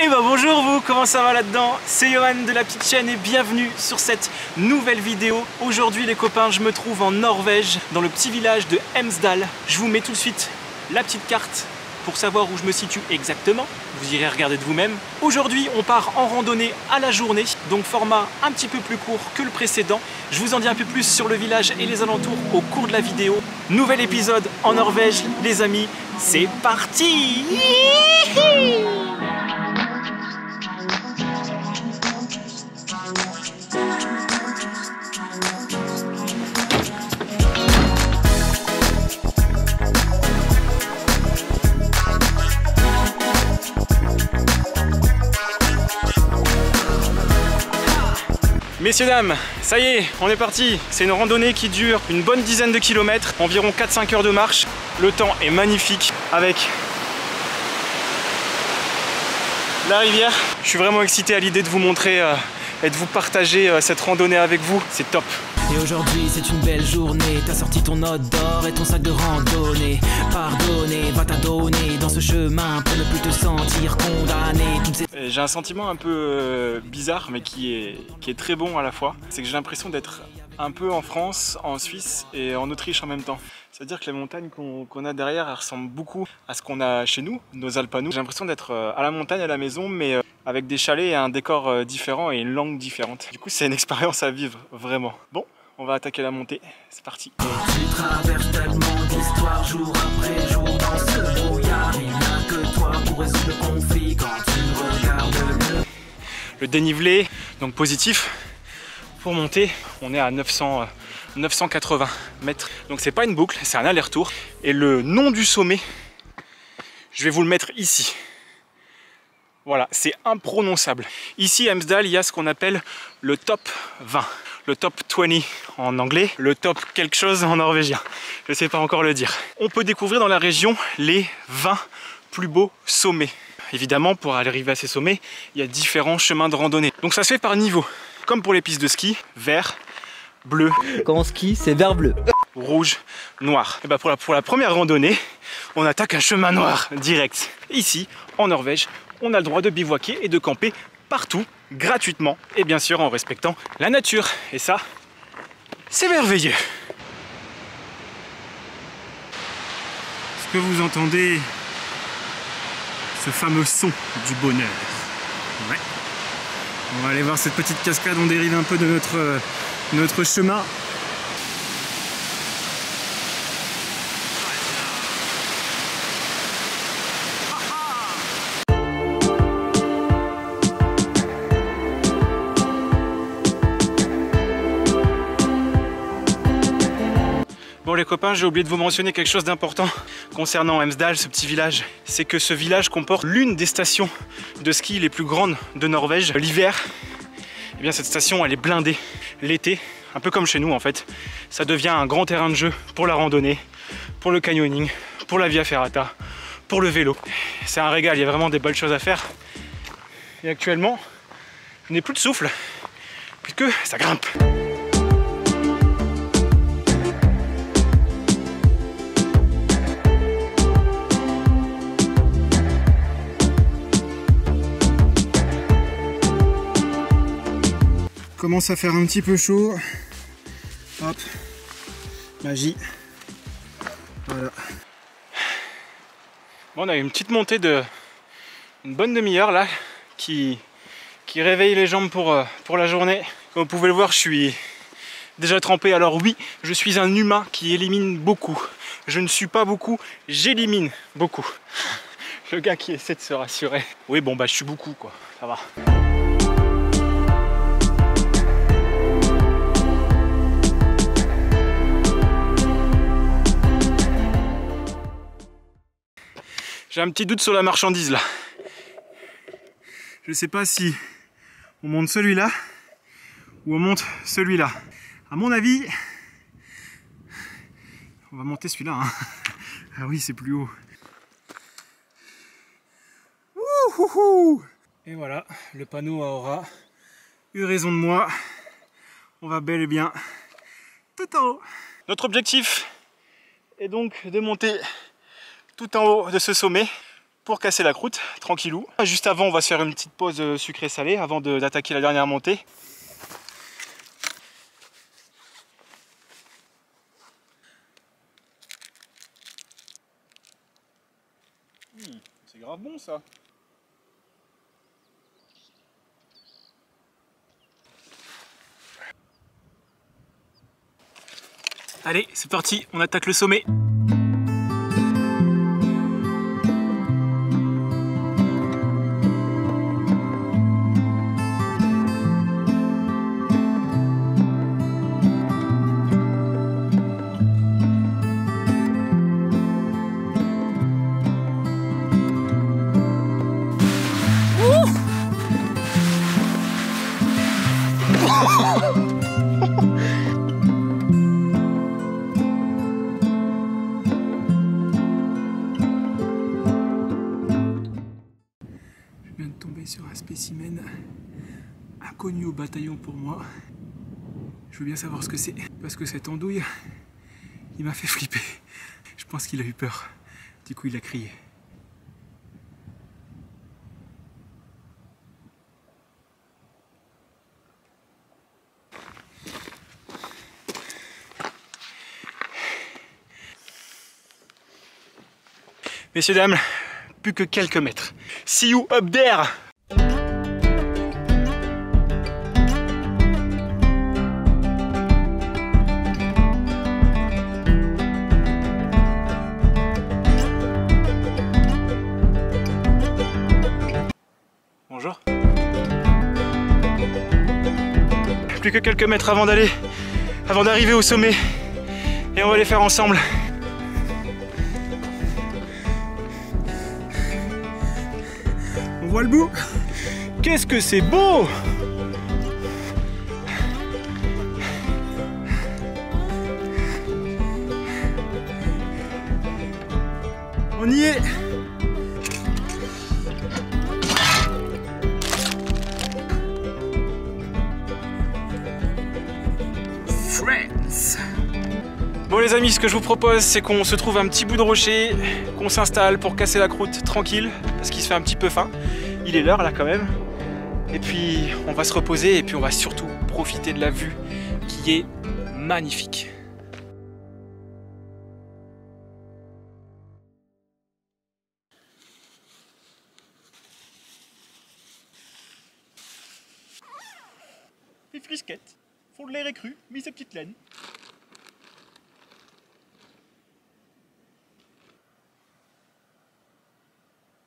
Et bah bonjour vous, comment ça va là-dedans? C'est Johan de la petite chaîne et bienvenue sur cette nouvelle vidéo. Aujourd'hui les copains, je me trouve en Norvège, dans le petit village de Hemsedal. Je vous mets tout de suite la petite carte pour savoir où je me situe exactement. Vous irez regarder de vous-même. Aujourd'hui on part en randonnée à la journée, donc format un petit peu plus court que le précédent. Je vous en dis un peu plus sur le village et les alentours au cours de la vidéo. Nouvel épisode en Norvège les amis, c'est parti! Messieurs, dames, ça y est, on est parti. C'est une randonnée qui dure une bonne dizaine de kilomètres, environ 4-5 heures de marche. Le temps est magnifique avec la rivière. Je suis vraiment excité à l'idée de vous montrer et de vous partager cette randonnée avec vous. C'est top. Et aujourd'hui c'est une belle journée, t'as sorti ton outdoor et ton sac de randonnée. Pardonner, va t'adonner dans ce chemin pour ne plus te sentir condamné. J'ai un sentiment un peu bizarre mais qui est très bon à la fois. C'est que j'ai l'impression d'être un peu en France, en Suisse et en Autriche en même temps. C'est-à-dire que les montagnes qu'on a derrière, elles ressemblent beaucoup à ce qu'on a chez nous, nos Alpes à nous. J'ai l'impression d'être à la montagne, à la maison, mais avec des chalets et un décor différent et une langue différente. Du coup, c'est une expérience à vivre, vraiment. Bon, on va attaquer la montée, c'est parti. Tu traverses tellement d'histoires jour après jour dans ce brouillard. Il n'y a que toi pour résoudre le conflit quand tu regardes le dénivelé, donc positif. Pour monter, on est à 980 mètres. Donc c'est pas une boucle, c'est un aller-retour. Et le nom du sommet, je vais vous le mettre ici. Voilà, c'est imprononçable. Ici, à Hemsedal, il y a ce qu'on appelle le top 20. Le top 20 en anglais, le top quelque chose en norvégien. Je ne sais pas encore le dire. On peut découvrir dans la région les 20 plus beaux sommets. Évidemment, pour arriver à ces sommets, il y a différents chemins de randonnée. Donc ça se fait par niveau. Comme pour les pistes de ski, vert, bleu. Quand on skie, c'est vert bleu. Rouge, noir. Et bah pour la première randonnée, on attaque un chemin noir direct. Ici, en Norvège, on a le droit de bivouaquer et de camper partout, gratuitement, et bien sûr en respectant la nature. Et ça, c'est merveilleux. Est-ce que vous entendez ce fameux son du bonheur? Ouais. On va aller voir cette petite cascade, on dérive un peu de notre chemin. Bon les copains, j'ai oublié de vous mentionner quelque chose d'important concernant Hemsedal, ce petit village. C'est que ce village comporte l'une des stations de ski les plus grandes de Norvège. L'hiver, eh bien cette station elle est blindée. L'été, un peu comme chez nous en fait, ça devient un grand terrain de jeu pour la randonnée, pour le canyoning, pour la via ferrata, pour le vélo. C'est un régal, il y a vraiment des belles choses à faire. Et actuellement, je n'ai plus de souffle, puisque ça grimpe. Commence à faire un petit peu chaud. Hop, magie. Voilà. Bon, on a eu une petite montée de une bonne demi-heure là qui réveille les jambes pour la journée. Comme vous pouvez le voir, je suis déjà trempé. Alors oui, je suis un humain qui élimine beaucoup. Je ne suis pas beaucoup, j'élimine beaucoup. Le gars qui essaie de se rassurer. Oui, bon bah je suis beaucoup quoi, ça va. J'ai un petit doute sur la marchandise là. Je sais pas si on monte celui-là ou on monte celui-là. À mon avis, on va monter celui-là. Hein. Ah oui, c'est plus haut. Ouhouhou. Et voilà, le panneau aura eu raison de moi. On va bel et bien tout en haut. Notre objectif est donc de monter tout en haut de ce sommet. pour casser la croûte, tranquillou. Juste avant, on va se faire une petite pause sucré-salé avant d'attaquer la dernière montée. C'est grave bon ça. Allez, c'est parti, on attaque le sommet. Je viens de tomber sur un spécimen inconnu au bataillon pour moi. Je veux bien savoir ce que c'est, parce que cette andouille, il m'a fait flipper. Je pense qu'il a eu peur. Du coup, il a crié. Messieurs, dames, plus que quelques mètres. See you up there! Bonjour. Plus que quelques mètres avant d'arriver au sommet. Et on va les faire ensemble. On voit le bout. Qu'est-ce que c'est beau! On y est! Friends! Bon les amis, ce que je vous propose, c'est qu'on se trouve un petit bout de rocher, qu'on s'installe pour casser la croûte tranquille, parce qu'il se fait un petit peu faim. Il est l'heure là quand même. Et puis on va se reposer et puis on va surtout profiter de la vue qui est magnifique. Les frisquettes font de l'air écru, mis sa petite laine.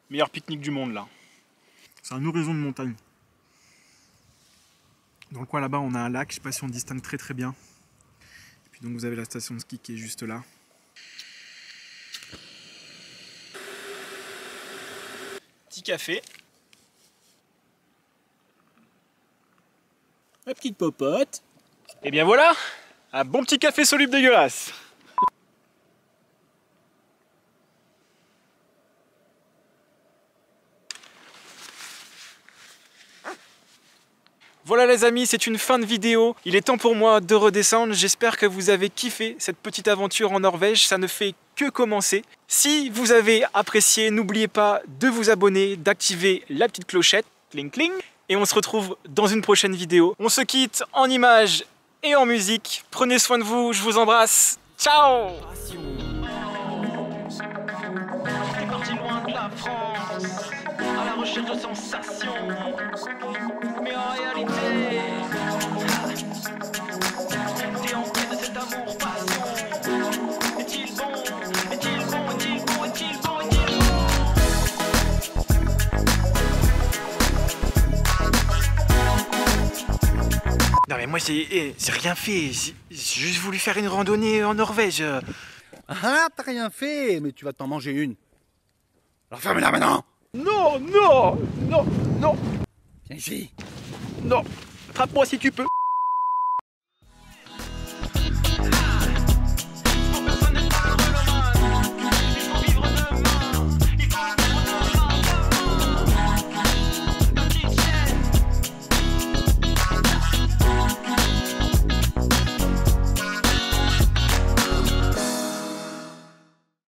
Meilleur pique-nique du monde là. C'est un horizon de montagne. Dans le coin là-bas on a un lac, je sais pas si on distingue très bien. Et puis donc vous avez la station de ski qui est juste là. Petit café. Ma petite popote. Et bien voilà, un bon petit café soluble dégueulasse. Voilà les amis, c'est une fin de vidéo. Il est temps pour moi de redescendre. J'espère que vous avez kiffé cette petite aventure en Norvège. Ça ne fait que commencer. Si vous avez apprécié, n'oubliez pas de vous abonner, d'activer la petite clochette. Cling cling. Et on se retrouve dans une prochaine vidéo. On se quitte en images et en musique. Prenez soin de vous, je vous embrasse. Ciao! T'es parti loin de la France, à la recherche de sensations. Mais en réalité, t'es en quête de cet amour passion. Est-il bon? Est-il bon? Est-il bon? Est-il bon? Est-il bon? Non mais moi j'ai rien fait. J'ai juste voulu faire une randonnée en Norvège. Ah, t'as rien fait, mais tu vas t'en manger une. Alors ferme-la maintenant. Non, non, non, non, Viens ici. non. Attrape-moi si tu peux.